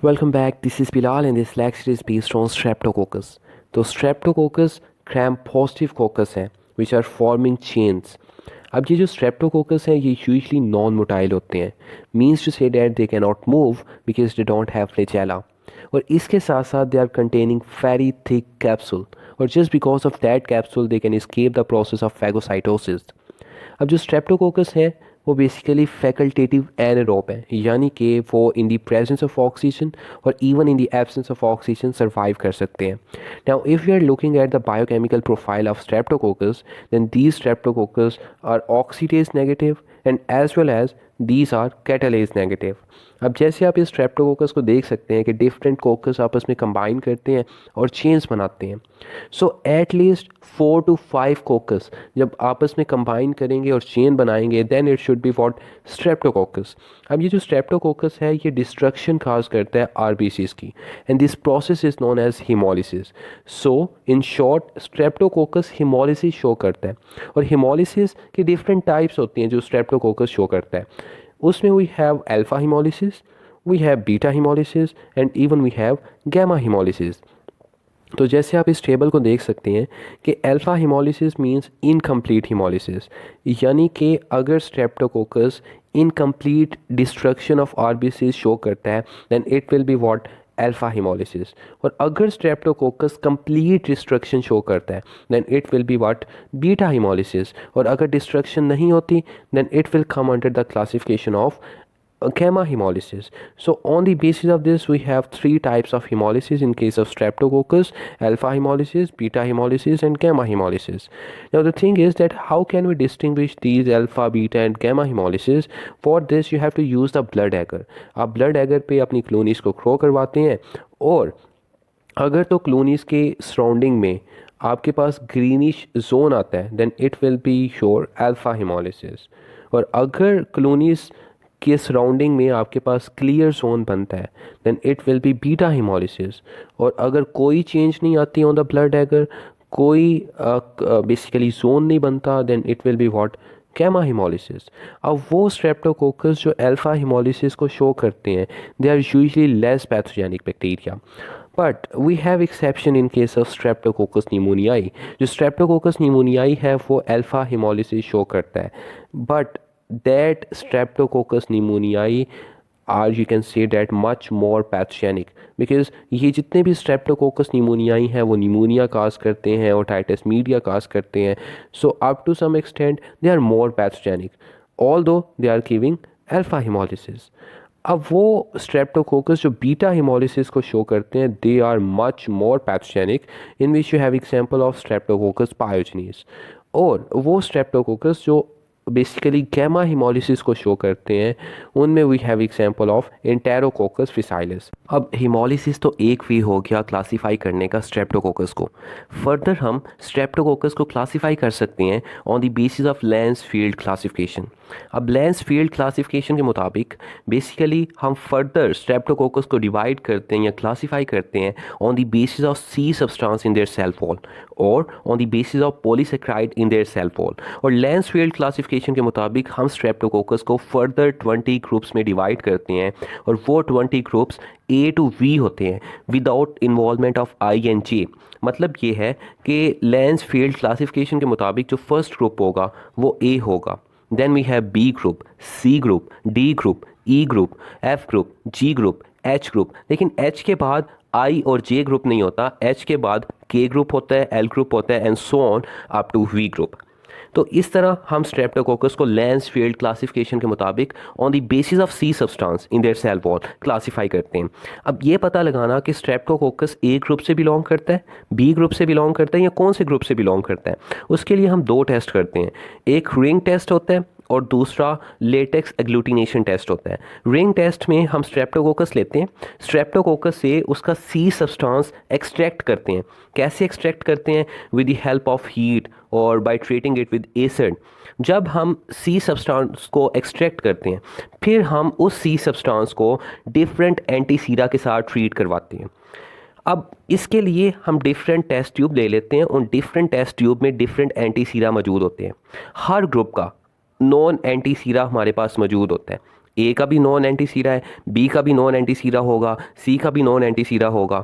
Welcome back. This is Bilal and this lecture is based on Streptococcus. तो Streptococcus gram positive coccus हैं which are forming chains. अब ये जो Streptococcus हैं ये usually non-motile होते हैं. Means to say that they cannot move because they don't have flagella. और इसके साथ साथ they are containing very thick capsule. और just because of that capsule they can escape the process of phagocytosis. अब जो Streptococcus है वो basically facultative anaerobe है, यानी कि वो in the presence of oxygen और even in the absence of oxygen survive कर सकते हैं. Now if you are looking at the biochemical profile of streptococcus, then these streptococcus are oxidase negative and as well as these are catalase negative. अब जैसे आप इस Streptococcus को देख सकते हैं कि डिफरेंट कोकस आपस में कंबाइन करते हैं और चेन्स बनाते हैं. So at least 4 to 5 coccus जब आपस में कंबाइन करेंगे और चेन बनाएंगे then it should be what streptococcus. अब ये जो स्ट्रेप्टोकोकस है ये डिस्ट्रक्शन काज करता है आरबीसीज की and this process is known as haemolysis. So in short streptococcus haemolysis show करता है और हिमोलिसिस की डिफरेंट टाइप्स होती हैं जो स्ट्रेप्टोकोकस शो करता है. उसमें we have alpha haemolysis, we have beta haemolysis and even we have gamma haemolysis. तो जैसे आप इस टेबल को देख सकते हैं कि alpha haemolysis means incomplete haemolysis, यानी कि अगर streptococcus incomplete destruction of RBCs show करता है then it will be what alpha haemolysis. और अगर स्ट्रेप्टोकोकस कंप्लीट डिस्ट्रक्शन शो करता है then it will be what beta haemolysis. और अगर डिस्ट्रक्शन नहीं होती then it will come under the classification of gamma hemolysis. So on the basis of this we have three types of hemolysis in case of streptococcus: alpha hemolysis, beta hemolysis and gamma hemolysis. Now the thing is that how can we distinguish these alpha, beta and gamma hemolysis? For this you have to use the blood agar. आप blood agar पे अपनी क्लोनीज को crow करवाते हैं और अगर तो क्लोनीज के सराउंडिंग में आपके पास ग्रीनिश जोन आता है then it will be sure alpha haemolysis. और अगर क्लोनीज के सराउंडिंग में आपके पास क्लियर जोन बनता है then it will be beta haemolysis. और अगर कोई चेंज नहीं आती ऑन द ब्लड एगर, कोई बेसिकली जोन नहीं बनता then it will be what gamma haemolysis. अब वो स्ट्रेप्टोकोकस जो अल्फा हिमोलिसिस को शो करते हैं they are usually less pathogenic bacteria. But we have exception in case of streptococcus pneumoniae. जो स्ट्रेप्टोकोकस निमोनियाई है वो अल्फा हिमोलिसिस शो करता है, but that streptococcus pneumoniae are, you can say that, much more pathogenic because ये जितने भी streptococcus pneumoniae हैं वो निमोनिया काज करते हैं, ओटाइटिस मीडिया काज करते हैं. so up to some extent they are more pathogenic although they are giving alpha hemolysis. अब वो स्ट्रेप्टोकोकस जो बीटा हिमोलिसिस को शो करते हैं they are much more pathogenic in which you have example of streptococcus pyogenes. और वो streptococcus जो basically gamma haemolysis को शो करते हैं उनमें we have example of enterococcus faecalis. अब हिमोलिसिस तो एक वे हो गया क्लासीफाई करने का स्ट्रेप्टोकोकस को. फर्दर हम स्ट्रेप्टोकोकस को क्लासीफाई कर सकते हैं on the basis of Lancefield classification. अब लैंसफील्ड क्लासिफिकेशन के मुताबिक बेसिकली हम फर्दर स्ट्रेप्टोकोकस को डिवाइड करते हैं या क्लासीफाई करते हैं on the basis of C substance in their cell wall और on the basis of polysaccharide in their cell wall. और लैंसफील्ड क्लासिफिकेशन के मुताबिक हम स्ट्रेप्टोकोकस को फर्दर 20 ग्रुप्स में डिवाइड करते हैं और वो 20 ग्रुप्स A to V होते हैं without involvement of I and J. मतलब ये है कि लैंसफील्ड क्लासिफिकेशन के मुताबिक जो फर्स्ट ग्रुप होगा वो A होगा. Then we have B group, C group, D group, E group, F group, G group, H group. लेकिन H के बाद I और J ग्रुप नहीं होता, H के बाद K ग्रुप होता है, L ग्रुप होता है and so on up to V group. तो इस तरह हम स्ट्रेप्टोकोकस को लैंसफील्ड क्लासिफिकेशन के मुताबिक on the basis of C substance in their cell wall classify करते हैं. अब ये पता लगाना कि स्ट्रेप्टोकोकस ए ग्रुप से बिलोंग करता है, बी ग्रुप से बिलोंग करता है या कौन से ग्रुप से बिलोंग करता है, उसके लिए हम दो टेस्ट करते हैं. एक रिंग टेस्ट होता है और दूसरा लेटेक्स एग्लूटिनेशन टेस्ट होता है. रिंग टेस्ट में हम स्ट्रेप्टोकोकस लेते हैं, स्ट्रेप्टोकोकस से उसका सी सब्सटेंस एक्सट्रैक्ट करते हैं. कैसे एक्सट्रैक्ट करते हैं? With the help of heat और by treating it with acid. जब हम सी सब्सटेंस को एक्सट्रैक्ट करते हैं फिर हम उस सी सब्सटेंस को डिफरेंट एंटीसीरा के साथ ट्रीट करवाते हैं. अब इसके लिए हम डिफरेंट टेस्ट ट्यूब ले लेते हैं. उन डिफरेंट टेस्ट ट्यूब में डिफरेंट एंटीसीरा मौजूद होते हैं. हर ग्रुप का नॉन एंटीसीरा हमारे पास मौजूद होता है. ए का भी नॉन एंटी सीरा है, बी का भी नॉन एंटी सीरा होगा, सी का भी नॉन एंटी सीरा होगा।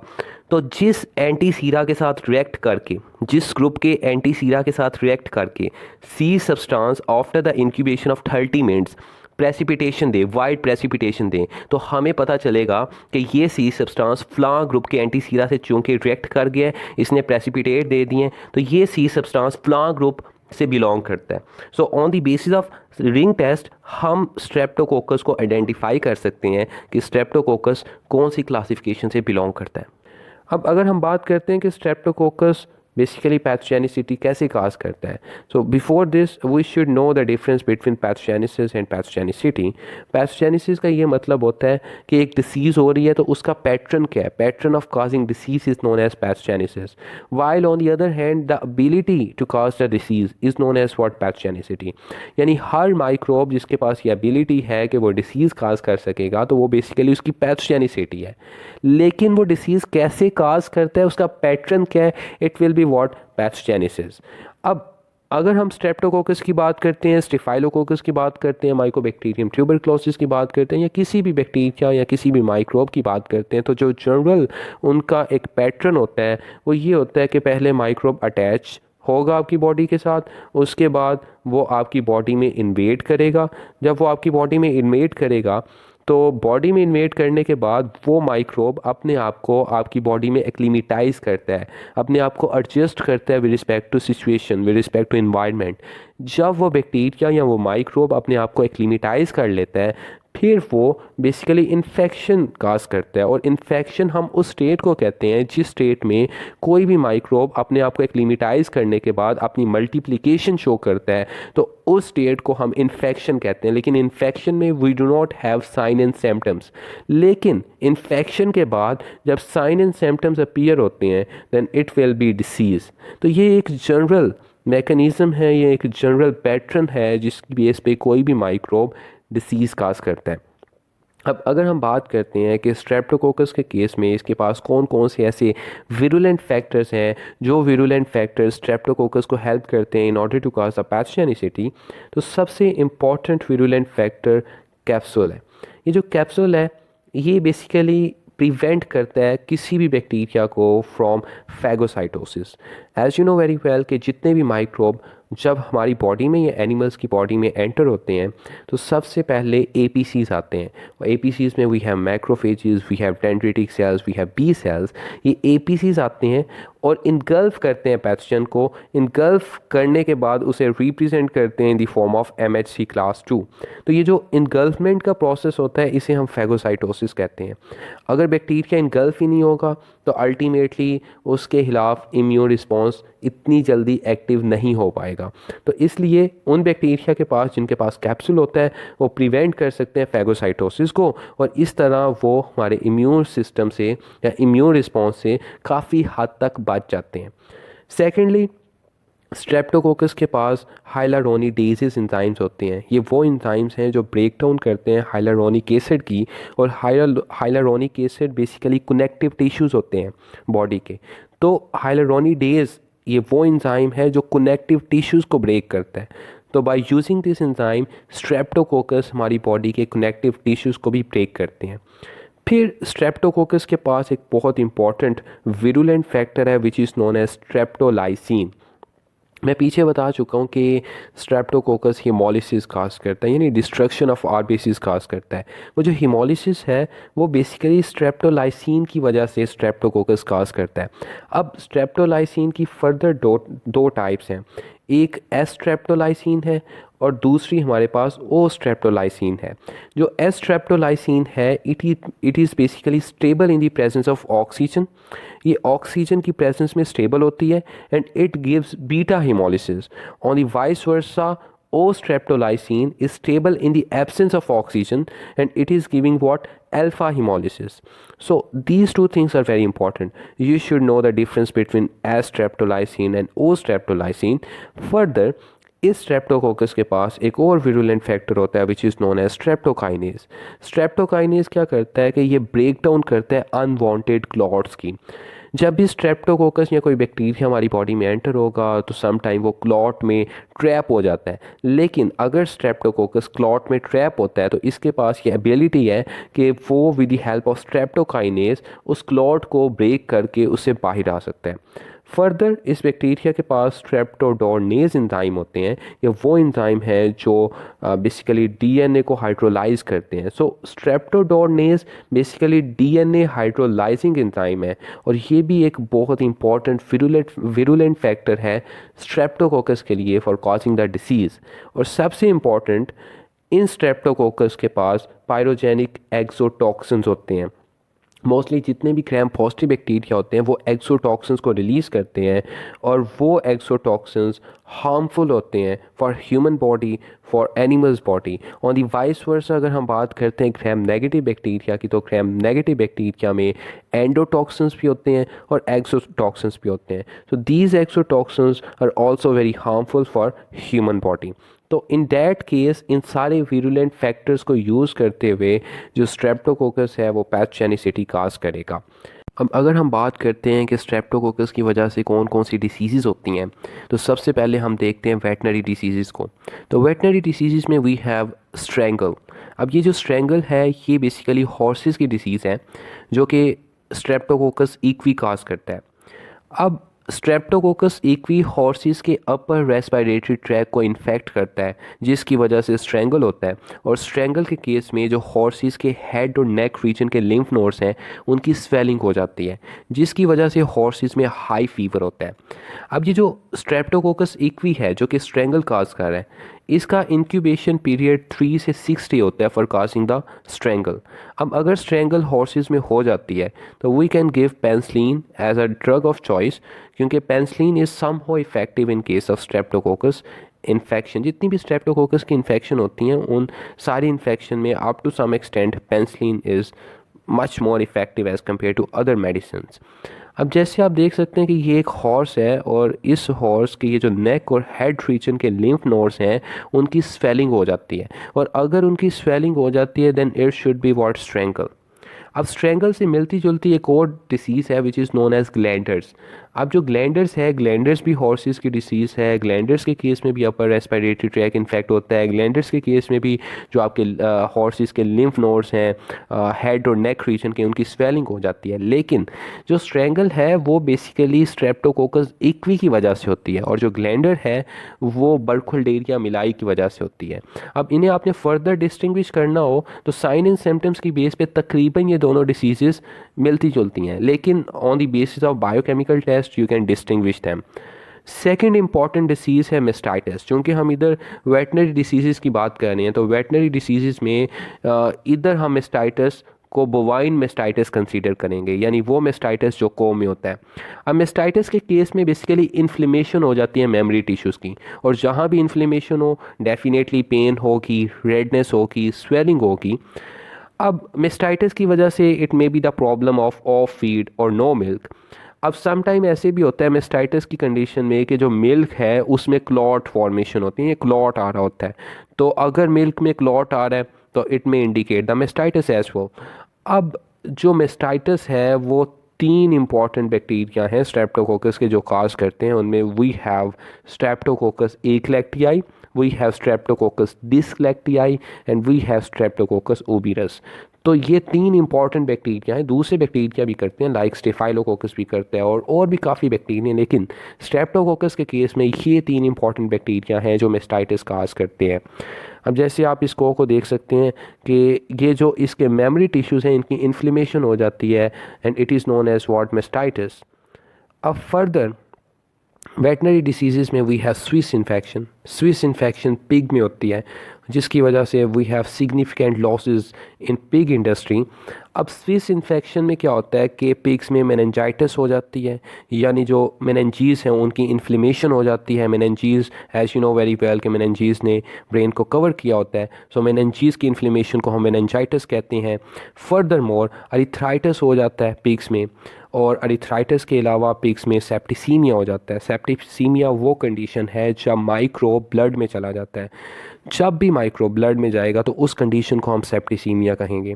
तो जिस एंटी सीरा के साथ रिएक्ट करके, जिस ग्रुप के एंटी सीरा के साथ रिएक्ट करके C substance after the incubation of 30 minutes precipitation दे, वाइड प्रेसिपिटेशन दें, तो हमें पता चलेगा कि ये सी सब्सटेंस फ्ला ग्रुप के एंटी सीरा से चूंकि रिएक्ट कर गया है, इसने प्रेसिपिटेट दे दिए, तो ये सी सब्सटेंस फ्ला ग्रुप से बिलोंग करता है। So on the basis of ring test हम स्ट्रेप्टोकोकस को आइडेंटिफाई कर सकते हैं कि स्ट्रेप्टोकोकस कौन सी क्लासिफिकेशन से बिलोंग करता है। अब अगर हम बात करते हैं कि स्ट्रेप्टोकोकस बेसिकली पैथोजेनिसिटी कैसे काज करता है, so before this we should know the difference between pathogenesis and pathogenicity. Pathogenesis का ये मतलब होता है कि एक डिसीज़ हो रही है तो उसका पैटर्न क्या है, pattern of causing disease is known as pathogenesis, while on the other hand the ability to cause the disease is known as what pathogenicity. यानी हर माइक्रोब जिसके पास ये एबिलिटी है कि वो डिसीज़ काज कर सकेगा तो वो बेसिकली उसकी पैथोजेनिसिटी है। लेकिन वो डिसीज़ कैसे काज करता है, उसका पैटर्न क्या है, it will be what pathogenesis. अब अगर हम स्ट्रेप्टोकोकस की बात करते हैं, स्टेफाइलोकोकस की बात करते हैं, माइकोबैक्टीरियम ट्यूबरक्लोसिस की बात करते हैं, या किसी भी बैक्टीरिया या किसी भी माइक्रोब की बात करते हैं, तो जो जनरल उनका एक पैटर्न होता है वो ये होता है कि पहले माइक्रोब अटैच होगा आपकी बॉडी के साथ, उसके बाद वो आपकी बॉडी में इन्वेड करेगा। जब वो आपकी बॉडी में इन्वेड करेगा तो बॉडी में इन्वेड करने के बाद वो माइक्रोब अपने आप को आपकी बॉडी में एक्लिमेटाइज करता है, अपने आप को एडजस्ट करता है with respect to situation, with respect to environment. जब वो बैक्टीरिया या वो माइक्रोब अपने आप को एक्लिमेटाइज कर लेता है फिर वो बेसिकली इन्फेक्शन काज करता है। और इन्फेक्शन हम उस स्टेट को कहते हैं जिस स्टेट में कोई भी माइक्रोब अपने आप को एक्लिमेटाइज करने के बाद अपनी मल्टीप्लिकेशन शो करता है, तो उस स्टेट को हम इन्फेक्शन कहते हैं। लेकिन इन्फेक्शन में we do not have sign and symptoms. लेकिन इन्फेक्शन के बाद जब साइन एंड सिम्टम्स अपीयर होते हैं then it will be disease. तो ये एक जनरल मैकेनिज़्म है, ये एक जनरल पैटर्न है जिसकी बेस पे कोई भी माइक्रोब डिसीज़ काज करता है। अब अगर हम बात करते हैं कि स्ट्रेप्टोकोकस के केस में इसके पास कौन कौन से ऐसे विरुलेंट फैक्टर्स हैं जो विरुलेंट फैक्टर्स स्ट्रेप्टोकोकस को हेल्प करते हैं in order to cause a pathogenicity, तो सबसे इम्पॉर्टेंट विरुलेंट फैक्टर कैप्सूल है। ये जो कैप्सूल है ये बेसिकली प्रिवेंट करता है किसी भी बैक्टीरिया को from phagocytosis. As you know very well कि जितने भी माइक्रोब जब हमारी बॉडी में या एनिमल्स की बॉडी में एंटर होते हैं तो सबसे पहले एपीसीज आते हैं। और एपीसीज में we have macrophages, we have dendritic cells, we have B cells. ये एपीसीज आते हैं और इनगल्फ करते हैं पैथोजन को। इनगल्फ करने के बाद उसे रिप्रेजेंट करते हैं in the form of MHC class 2। तो ये जो इनगल्फमेंट का प्रोसेस होता है इसे हम फैगोसाइटोसिस कहते हैं। अगर बैक्टीरिया इनगल्फ ही नहीं होगा तो अल्टीमेटली उसके खिलाफ इम्यून रिस्पॉन्स इतनी जल्दी एक्टिव नहीं हो पाएगा। तो इसलिए उन बैक्टीरिया के पास जिनके पास कैप्सूल होता है वो प्रिवेंट कर सकते हैं फैगोसाइटोसिस को, और इस तरह वो हमारे इम्यून सिस्टम से या इम्यून रिस्पॉन्स से काफ़ी हद तक बच जाते हैं। सेकेंडली, स्ट्रेप्टोकोकस के पास हाइलारोनिडेजेस एंजाइम्स होते हैं। ये वो एंजाइम्स हैं जो ब्रेक डाउन करते हैं हाइलारोनिक एसिड की, और हाइलारोनिक एसिड बेसिकली कनेक्टिव टिश्यूज़ होते हैं बॉडी के। तो हाइलारोनिडेज ये वो एंजाइम है जो कनेक्टिव टिश्यूज़ को ब्रेक करता है। तो by using this enzyme Streptococcus हमारी बॉडी के कनेक्टिव टिश्यूज़ को भी ब्रेक करते हैं। फिर स्ट्रेप्टोकोकस के पास एक बहुत इंपॉर्टेंट विरुलेंट फैक्टर है which is known as streptolysin. मैं पीछे बता चुका हूँ कि स्ट्रेप्टोकोकस हीमोलिसिस काज करता है, यानी डिस्ट्रक्शन ऑफ आरबीसीज काज करता है। वो जो हीमोलिसिस है वो बेसिकली स्ट्रेप्टोलाइसिन की वजह से स्ट्रेप्टोकोकस काज करता है। अब स्ट्रेप्टोलाइसिन की फर्दर दो टाइप्स हैं, एक एस स्ट्रेप्टोलाइसिन है और दूसरी हमारे पास ओ स्ट्रेप्टोलाइसिन है। जो एस स्ट्रेप्टोलाइसिन है it is basically stable in the presence of oxygen. ये ऑक्सीजन की प्रेजेंस में स्टेबल होती है and it gives beta haemolysis. On the vice versa O streptolysin is stable in the absence of oxygen and it is giving what? Alpha hemolysis. So these two things are very important. You should know the difference between S streptolysin and O streptolysin. Further, इस streptococcus के पास एक और virulent factor होता है which is known as streptokinase. Streptokinase क्या करता है कि ये ब्रेक डाउन करता है अनवांटेड क्लॉट्स की। जब भी स्ट्रेप्टोकोकस या कोई बैक्टीरिया हमारी बॉडी में एंटर होगा तो सम टाइम वो क्लॉट में ट्रैप हो जाता है। लेकिन अगर स्ट्रेप्टोकोकस क्लॉट में ट्रैप होता है तो इसके पास ये एबिलिटी है कि वो with the help of streptokinase उस क्लॉट को ब्रेक करके उससे बाहर आ सकता है। फर्दर इस बैक्टीरिया के पास स्ट्रेप्टोडोरनेज एंजाइम होते हैं। ये वो एंजाइम है जो बेसिकली डीएनए को हाइड्रोलाइज करते हैं। सो स्ट्रेप्टोडोरनेज बेसिकली डीएनए हाइड्रोलाइजिंग एंजाइम है और ये भी एक बहुत इंपॉर्टेंट विरुलेंट फैक्टर है स्ट्रेप्टोकोकस के लिए फॉर कॉजिंग द डिसीज़। और सबसे इम्पॉर्टेंट, इन स्ट्रेप्टोकोकस के पास पायरोजेनिक एक्सोटॉक्सिन्स होते हैं। मोस्टली जितने भी ग्राम पॉजिटिव बैक्टीरिया होते हैं वो एक्सोटॉक्सिन्स को रिलीज़ करते हैं और वो एक्सोटॉक्सिन्स हार्मफुल होते हैं for human body, for animals body. On the vice versa अगर हम बात करते हैं ग्राम नेगेटिव बैक्टीरिया की, तो ग्राम नेगेटिव बैक्टीरिया में एंडोटॉक्सिन्स भी होते हैं और एक्सोटॉक्सिन्स भी होते हैं। So these exotoxins are also very harmful for human body. तो इन दैट केस इन सारे वीरुलेंट फैक्टर्स को यूज़ करते हुए जो स्ट्रेप्टोकोकस है वो पैथोजेनिसिटी काज करेगा। अब अगर हम बात करते हैं कि स्ट्रेप्टोकोकस की वजह से कौन कौन सी डिसीज़ होती हैं, तो सबसे पहले हम देखते हैं वेटनरी डिसीज़ को। तो वेटनरी डिसीज़ में वी हैव स्ट्रेंगल। अब ये जो स्ट्रेंगल है ये बेसिकली हॉर्सेस की डिसीज़ है जो कि स्ट्रेप्टोकोकस इक्वी काज करता है। अब स्ट्रेप्टोकोकस इक्वी हॉर्सेस के अपर रेस्पिरेटरी ट्रैक को इन्फेक्ट करता है जिसकी वजह से स्ट्रेंगल होता है। और स्ट्रेंगल के केस में जो हॉर्सेस के हेड और नेक रीजन के लिम्फ नोड्स हैं उनकी स्वेलिंग हो जाती है जिसकी वजह से हॉर्सेस में हाई फीवर होता है। अब ये जो स्ट्रेप्टोकोकस इक्वी है जो कि स्ट्रेंगल काज कर रहा है, इसका इंक्यूबेशन पीरियड 3 से 6 डे होता है फॉर काजिंग द स्ट्रेंगल। अब अगर स्ट्रेंगल हॉर्सेस में हो जाती है तो we can give penicillin as a drug of choice, क्योंकि penicillin is somehow effective in case of streptococcus infection. जितनी भी स्ट्रेप्टोकोकस की इन्फेक्शन होती हैं उन सारी इन्फेक्शन में up to some extent penicillin is much more effective as compared to other medicines. अब जैसे आप देख सकते हैं कि ये एक हॉर्स है और इस हॉर्स के ये जो नेक और हेड रीजन के लिम्फ नोड्स हैं उनकी स्वेलिंग हो जाती है, और अगर उनकी स्वेलिंग हो जाती है then it should be what strangle. अब स्ट्रेंगल से मिलती जुलती एक और डिसीज़ है which is known as glanders. अब जो ग्लैंडर्स है, ग्लैंडर्स भी हॉर्सेस की डिसीज़ है। ग्लैंडर्स के केस में भी अपर रेस्पिरेटरी ट्रैक इन्फेक्ट होता है। ग्लैंडर्स के केस में भी जो आपके हॉर्सेस के लिम्फ नोड्स हैं हेड और नेक रीजन के, उनकी स्वेलिंग हो जाती है। लेकिन जो स्ट्रेंगल है वो बेसिकली स्ट्रेप्टोकोकस इक्वी की वजह से होती है और जो ग्लैंडर है वो बर्कुलडेरिया मिलाई की वजह से होती है। अब इन्हें आपने फर्दर डिस्टिंग्विश करना हो तो साइन एंड सिम्टम्स की बेस पे तकरीबन ये दोनों डिसीजेस मिलती जुलती हैं, लेकिन on the basis of biochemical test you can distinguish them. Second important disease है मेस्टाइटिस। क्योंकि हम इधर वेटनरी डिसीज़ की बात कर रहे हैं तो वेटनरी डिसीज़ में इधर हम मेस्टाइटिस को बोवाइन मेस्टाइटिस कंसीडर करेंगे, यानी वो मेस्टाइटिस जो को में होता है। अब मेस्टाइटिस के केस में बेसिकली इन्फ्लेमेशन हो जाती है मेमोरी टिश्यूज़ की, और जहाँ भी इन्फ्लेमेशन हो डेफिनेटली पेन होगी, रेडनेस होगी, स्वेलिंग होगी। अब मेस्टाइटिस की वजह से it may be the problem of feed और नो मिल्क। अब सम टाइम ऐसे भी होता है मेस्टाइटिस की कंडीशन में कि जो मिल्क है उसमें क्लॉट फॉर्मेशन होती है, क्लॉट आ रहा होता है। तो अगर मिल्क में क्लॉट आ रहा है तो इट में इंडिकेट द मेस्टाइटिस एज वो। अब जो मेस्टाइटिस है वो 3 इंपॉर्टेंट बैक्टीरिया हैं स्ट्रेप्टोकोकस के जो काज करते हैं। उनमें we have streptococcus agalactiae, we have streptococcus dyslectii and we have streptococcus oberus। तो ये 3 इंपॉर्टेंट बैक्टीरिया हैं। दूसरे बैक्टीरिया भी करते हैं लाइक स्टेफाइलोकोकस भी करते हैं और भी काफ़ी बैक्टीरिया, लेकिन स्ट्रेप्टोकोकस के केस में ये 3 इंपॉर्टेंट बैक्टीरिया हैं जो मेस्टाइटिस काज करते हैं। अब जैसे आप इस को देख सकते हैं कि ये जो इसके मेमोरी टिश्यूज़ हैं इनकी इन्फ्लेमेशन हो जाती है and it is known as what mastitis. अब फर्दर वेटनरी डिसीज़ में we have swine infection. Swine infection pig में होती है जिसकी वजह से we have significant losses in pig industry. अब स्विस इन्फेक्शन में क्या होता है कि पिग्स में मेनिंजाइटिस हो जाती है, यानी जो मेनिंजीज हैं उनकी इन्फ्लेमेशन हो जाती है। Meninges as you know very well कि मेनिंजीज ने ब्रेन को कवर किया होता है, सो मेनिंजीज की इन्फ्लेमेशन को हम मेनिंजाइटिस कहते हैं। फर्दर मोर अरिथ्राइटिस हो जाता है पिग्स में, और अरिथ्राइटिस के अलावा पिग्स में सेप्टिसीमिया हो जाता है। सेप्टिसीमिया वो कंडीशन है जब माइक्रो ब्लड में चला जाता है। जब भी माइक्रो ब्लड में जाएगा तो उस कंडीशन को हम सेप्टिसीमिया कहेंगे।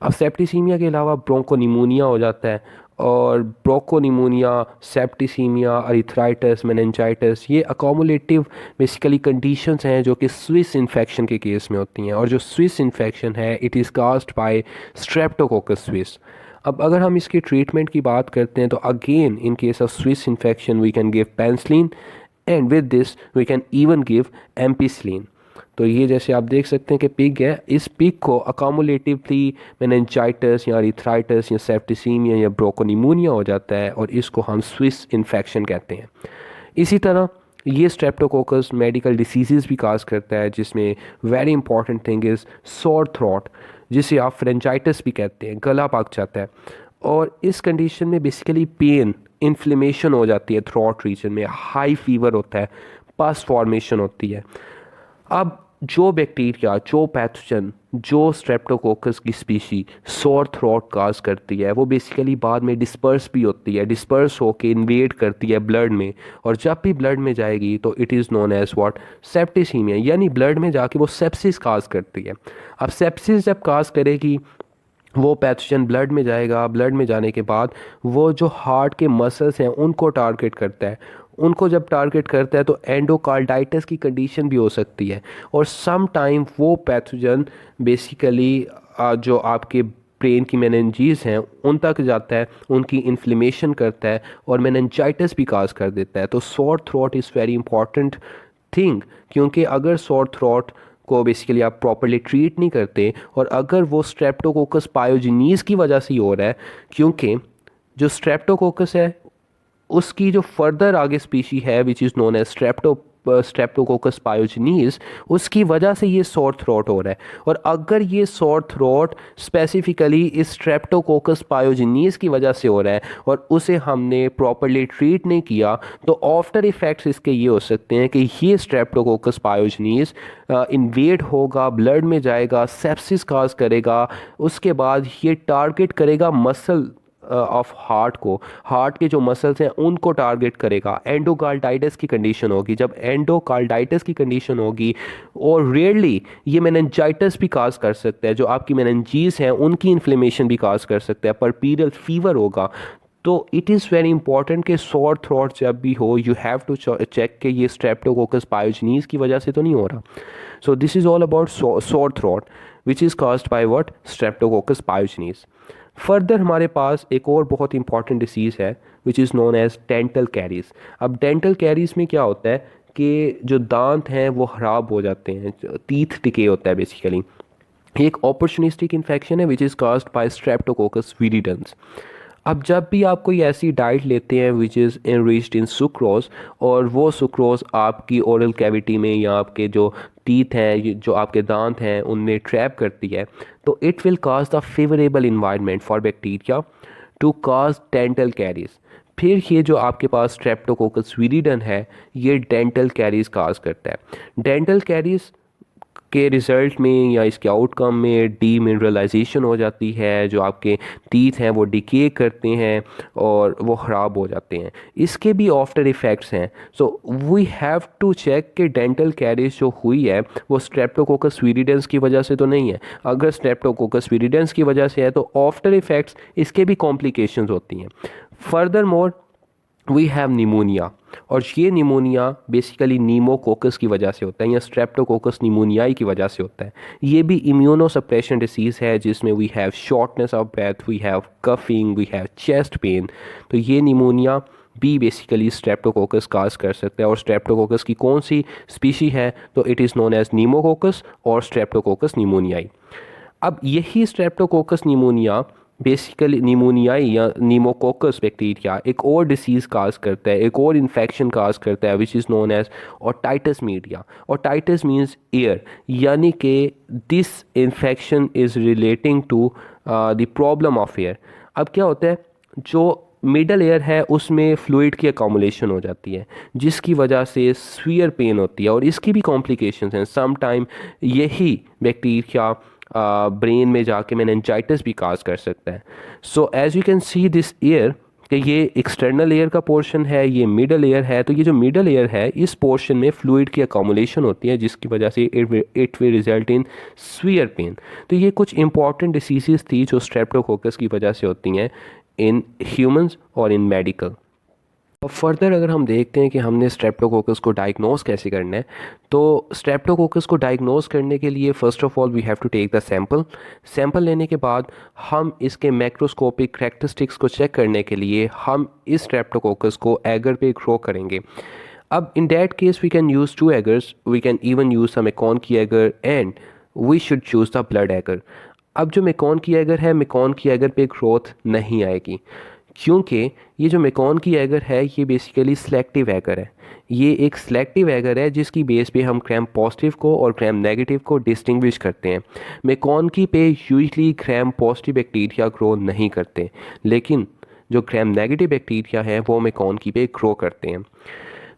अब सेप्टिसीमिया के अलावा ब्रोंकोनिमोनिया हो जाता है, और ब्रोंकोनिमोनिया, सेप्टिसीमिया, अरिथ्राइटिस, मेनिंजाइटिस, ये अकोमुलेटिव बेसिकली कंडीशंस हैं जो कि स्विस इन्फेक्शन के केस में होती हैं। और जो स्विस इन्फेक्शन है it is caused by streptococcus Swiss. अब अगर हम इसकी ट्रीटमेंट की बात करते हैं तो again in case of Swiss infection we can give penicillin, and with this we can even give ampicillin. तो ये जैसे आप देख सकते हैं कि पिग है, इस पिग को अकोमुलेटिवली मेनिंजाइटिस या अरिथ्राइटिस या सेप्टिसीमिया या ब्रोंकोनिमोनिया हो जाता है, और इसको हम स्विस इन्फेक्शन कहते हैं। इसी तरह ये स्ट्रेप्टोकोकस मेडिकल डिसीज़ भी काज करता है, जिसमें very important thing is sore throat, जिसे आप फ्रेंचाइटिस भी कहते हैं, गला पक जाता है। और इस कंडीशन में बेसिकली पेन, इन्फ्लेमेशन हो जाती है थ्रोट रीजन में, हाई फीवर होता है, पस फॉर्मेशन होती है। अब जो बैक्टीरिया, जो पैथोजन, जो स्ट्रेप्टोकोकस की स्पीशी सोर थ्रोट काज करती है, वो बेसिकली बाद में डिस्पर्स भी होती है, डिस्पर्स होके इन्वेड करती है ब्लड में, और जब भी ब्लड में जाएगी तो it is known as what, septicaemia, यानी ब्लड में जाके वो सेप्सिस काज करती है। अब सेप्सिस जब काज करेगी, वो पैथोजन ब्लड में जाएगा, ब्लड में जाने के बाद वो जो हार्ट के मसल्स हैं उनको टारगेट करता है। उनको जब टारगेट करता है तो एंडोकार्डाइटिस की कंडीशन भी हो सकती है, और सम टाइम वो पैथोजन बेसिकली जो आपके ब्रेन की मेनिंजीज हैं उन तक जाता है, उनकी इन्फ्लेमेशन करता है, और मेनिंजाइटिस भी काज कर देता है। तो sore throat is very important thing, क्योंकि अगर सोर थ्रोट को बेसिकली आप प्रॉपरली ट्रीट नहीं करते, और अगर वो स्ट्रेप्टोकोकस पायोजिनीज की वजह से ही हो रहा है, क्योंकि जो स्ट्रेप्टोकोकस है उसकी जो फर्दर आगे स्पीशी है which is known as streptococcus pyogenes, उसकी वजह से ये सोर थ्रोट हो रहा है। और अगर ये सोर थ्रोट स्पेसिफिकली इस स्ट्रेप्टोकोकस पायोजिनीज की वजह से हो रहा है और उसे हमने प्रॉपरली ट्रीट नहीं किया, तो आफ्टर इफ़ेक्ट्स इसके ये हो सकते हैं कि ये स्ट्रेप्टोकोकस पायोजिनीज इन्वेड होगा, ब्लड में जाएगा, सेप्सिस काज करेगा, उसके बाद ये टारगेट करेगा मसल ऑफ हार्ट को, हार्ट के जो मसल्स हैं उनको टारगेट करेगा, एंडोकार्डाइटिस की कंडीशन होगी। जब एंडोकार्डाइटिस की कंडीशन होगी, और रेयरली ये मेनिंजाइटिस भी काज कर सकता है, जो आपकी मेनिंजीज हैं उनकी इन्फ्लेमेशन भी काज कर सकता है, परपीरियल फीवर होगा। तो इट इज़ वेरी इंपॉर्टेंट कि सोर थ्रोट जब भी हो यू हैव टू चेक कि ये स्ट्रेप्टोकोकस पायोजिनीज की वजह से तो नहीं हो रहा। So this is all about sore throat which is caused by what, streptococcus pyogenes. Further हमारे पास एक और बहुत इंपॉर्टेंट डिसीज़ है which is known as dental caries. अब डेंटल कैरीज में क्या होता है कि जो दांत हैं वो ख़राब हो जाते हैं, टीथ डिके होता है बेसिकली। एक अपॉर्चुनिस्टिक इन्फेक्शन है which is caused by streptococcus viridans. अब जब भी आप कोई ऐसी डाइट लेते हैं which is enriched in sucrose, और वो सुक्रोज आपकी ओरल कैविटी में या आपके जो टीथ हैं, जो आपके दांत हैं, उनमें ट्रैप करती है, तो it will cause the favourable environment for bacteria to cause dental caries. फिर ये जो आपके पास स्ट्रेप्टोकोकस विरिडन है ये डेंटल कैरीज काज करता है। डेंटल कैरीज के रिज़ल्ट में या इसके आउटकम में डीमिनरलाइजेशन हो जाती है, जो आपके टीथ हैं वो डिके करते हैं और वो ख़राब हो जाते हैं। इसके भी आफ्टर इफ़ेक्ट्स हैं। So we have to check कि डेंटल कैरीज जो हुई है वो स्ट्रेप्टोकोकस विरिडेंस की वजह से तो नहीं है। अगर स्ट्रेप्टोकोकस विरिडेंस की वजह से है तो आफ्टर इफ़ेक्ट्स इसके भी कॉम्प्लिकेशंस होती हैं। Furthermore we have pneumonia, और ये निमोनिया बेसिकली नीमोकोकस की वजह से होता है या स्ट्रेप्टोकोकस निमोनियाई की वजह से होता है। ये भी इम्यूनोसप्रेशन डिसीज़ है जिसमें we have shortness of breath, we have coughing, we have chest pain. तो ये निमोनिया भी बेसिकली स्ट्रेप्टोकोकस काज कर सकता है। और स्ट्रेप्टोकोकस की कौन सी स्पीशी है, तो इट इज़ नोन एज नीमोकोकस और स्ट्रेप्टोकोकस निमोनियाई। अब यही स्ट्रेप्टोकोकस निमोनिया बेसिकली निमोनियाई या नीमोकोकस बैक्टीरिया एक और डिसीज़ काज करता है, एक और इन्फेक्शन काज करता है which is known as otitis media. Otitis means ear, यानी कि this infection is relating to the problem of ear. अब क्या होता है, जो मिडल एयर है उसमें फ्लूइड की अकोमुलेशन हो जाती है जिसकी वजह से सीवियर पेन होती है, और इसकी भी कॉम्प्लिकेशंस हैं। सम टाइम यही बैक्टीरिया ब्रेन में जाके मेनिंजाइटिस भी काज कर सकता है। So as you can see this ear कि ये एक्सटर्नल एयर का पोर्शन है, ये मिडल एयर है। तो ये जो मिडल एयर है, इस पोर्शन में फ्लूइड की अकोमोलेशन होती है, जिसकी वजह से it will result in severe pain. तो ये कुछ इंपॉर्टेंट डिसीज़ थी जो स्ट्रेप्टोकोकस की वजह से होती हैं इन ह्यूमंस और इन मेडिकल। अब फर्दर अगर हम देखते हैं कि हमने स्ट्रेप्टोकोकस को डायग्नोस कैसे करना है, तो स्ट्रेप्टोकोकस को डायग्नोस करने के लिए first of all we have to take the sample लेने के बाद हम इसके मैक्रोस्कोपिक करैक्टरिस्टिक्स को चेक करने के लिए हम इस स्ट्रेप्टोकोकस को एगर पे ग्रो करेंगे। अब in that case we can use 2 agars, we can even use some MacConkey की agar and we should choose the blood agar. अब जो मेकॉन की एगर है, मेकॉन की एगर पे ग्रोथ नहीं आएगी, क्योंकि ये जो मेकॉन की एगर है ये बेसिकली सिलेक्टिव एगर है। ये एक सिलेक्टिव एगर है जिसकी बेस पे हम ग्राम पॉजिटिव को और ग्राम नेगेटिव को डिस्टिंग्विश करते हैं। मेकॉन की पे usually gram positive bacteria grow नहीं करते, लेकिन जो ग्राम नेगेटिव बैक्टीरिया हैं वो मेकॉन की पे ग्रो करते हैं।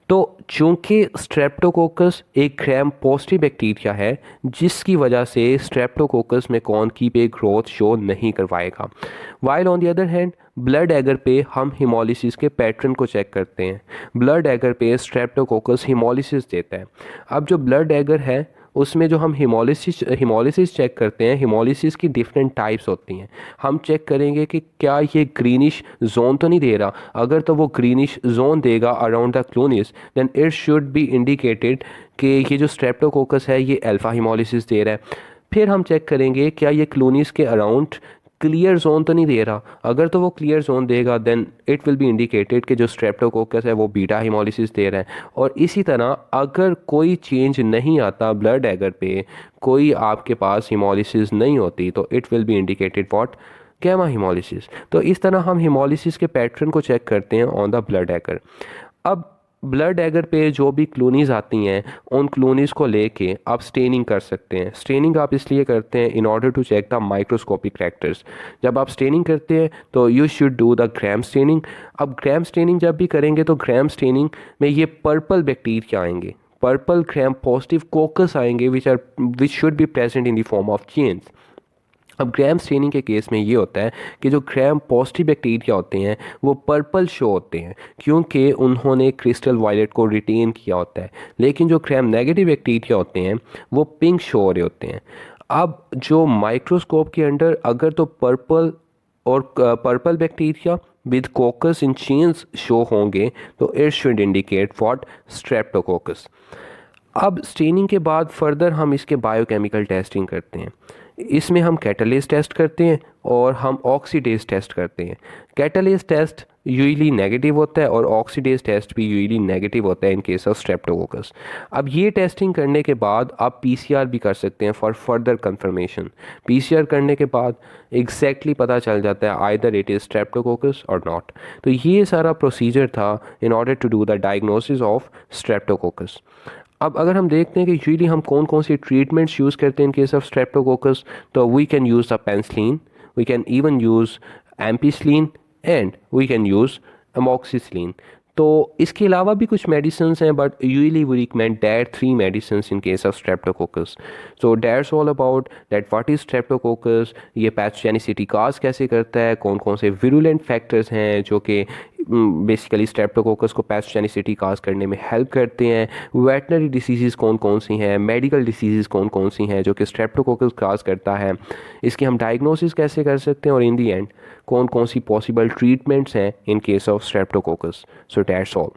तो चूँकि स्ट्रेप्टोकोकस एक ग्राम पॉजिटिव बैक्टीरिया है, जिसकी वजह से स्ट्रेप्टोकोकस मेकॉन की पे ग्रोथ शो नहीं करवाएगा। While on the other hand blood agar पे हम हीमोलिसिस के पैटर्न को चेक करते हैं। ब्लड एगर पे स्ट्रेप्टोकोकस हीमोलिसिस देता है। अब जो ब्लड एगर है उसमें जो हम हीमोलिसिस चेक करते हैं, हीमोलिसिस की डिफरेंट टाइप्स होती हैं। हम चेक करेंगे कि क्या ये ग्रीनिश जोन तो नहीं दे रहा। अगर तो वो ग्रीनिश जोन देगा around the colonies, then it should be indicated कि ये जो स्ट्रेप्टोकोकस है ये अल्फा हीमोलिसिस दे रहा है। फिर हम चेक करेंगे क्या ये क्लोनिस के अराउंड क्लियर जोन तो नहीं दे रहा। अगर तो वो क्लियर जोन देगा then it will be indicated कि जो स्ट्रेप्टोकोकस है वो बीटा हीमोलिसिस दे रहा है। और इसी तरह अगर कोई चेंज नहीं आता ब्लड एगर पे, कोई आपके पास हीमोलिसिस नहीं होती, तो it will be indicated what, gamma haemolysis. तो इस तरह हम हीमोलिसिस के पैटर्न को चेक करते हैं ऑन द ब्लड एगर। अब ब्लड एगर पे जो भी क्लोनीज आती हैं, उन क्लोनीज को लेके आप स्टेनिंग कर सकते हैं। स्टेनिंग आप इसलिए करते हैं in order to check the microscopic characters. जब आप स्टेनिंग करते हैं तो you should do the Gram staining. अब ग्राम स्टेनिंग जब भी करेंगे तो ग्राम स्टेनिंग में ये पर्पल बैक्टीरिया आएंगे, पर्पल ग्राम पॉजिटिव कोकस आएंगे which should be present in the form of chains. अब ग्राम स्टेनिंग के केस में ये होता है कि जो ग्राम पॉजिटिव बैक्टीरिया होते हैं वो पर्पल शो होते हैं, क्योंकि उन्होंने क्रिस्टल वायलेट को रिटेन किया होता है। लेकिन जो ग्राम नेगेटिव बैक्टीरिया होते हैं वो पिंक शो हो रहे होते हैं। अब जो माइक्रोस्कोप के अंडर अगर तो purple bacteria with कोकस in chains show होंगे तो it should indicate what, streptococcus. अब स्टेनिंग के बाद फर्दर हम इसके बायोकेमिकल टेस्टिंग करते हैं। इसमें हम कैटालेस टेस्ट करते हैं और हम ऑक्सीडेज टेस्ट करते हैं। कैटालेस टेस्ट यूजुअली नेगेटिव होता है और ऑक्सीडेज टेस्ट भी यूजुअली नेगेटिव होता है इन केस ऑफ स्ट्रेप्टोकोकस। अब ये टेस्टिंग करने के बाद आप पीसीआर भी कर सकते हैं फॉर फर्दर कंफर्मेशन। पीसीआर करने के बाद एग्जैक्टली पता चल जाता है आइदर इट इज़ स्ट्रेप्टोकोकस और नॉट। तो ये सारा प्रोसीजर था in order to do the diagnosis of streptococcus. अब अगर हम देखते हैं कि यूजुअली हम कौन कौन सी ट्रीटमेंट्स यूज़ करते हैं इन केस ऑफ स्ट्रेप्टोकोकस, तो we can use the penicillin, we can even use ampicillin and we can use amoxicillin. तो इसके अलावा भी कुछ मेडिसिन्स हैं, but usually we recommend that 3 medicines in case of streptococcus. So that's all about that what is streptococcus, ये pathogenicity cause कैसे करता है, कौन कौन से विरुलेंट फैक्टर्स हैं जो कि बेसिकली स्ट्रेप्टोकोकस को पैथोजेनिसिटी काज करने में हेल्प करते हैं, वेटनरी डिसीज़ कौन कौन सी हैं, मेडिकल डिसीज़ कौन कौन सी हैं जो कि स्ट्रेप्टोकोकस काज करता है, इसकी हम डायग्नोसिस कैसे कर सकते हैं, और इन दी एंड कौन कौन सी पॉसिबल ट्रीटमेंट्स हैं in case of streptococcus. So that's all.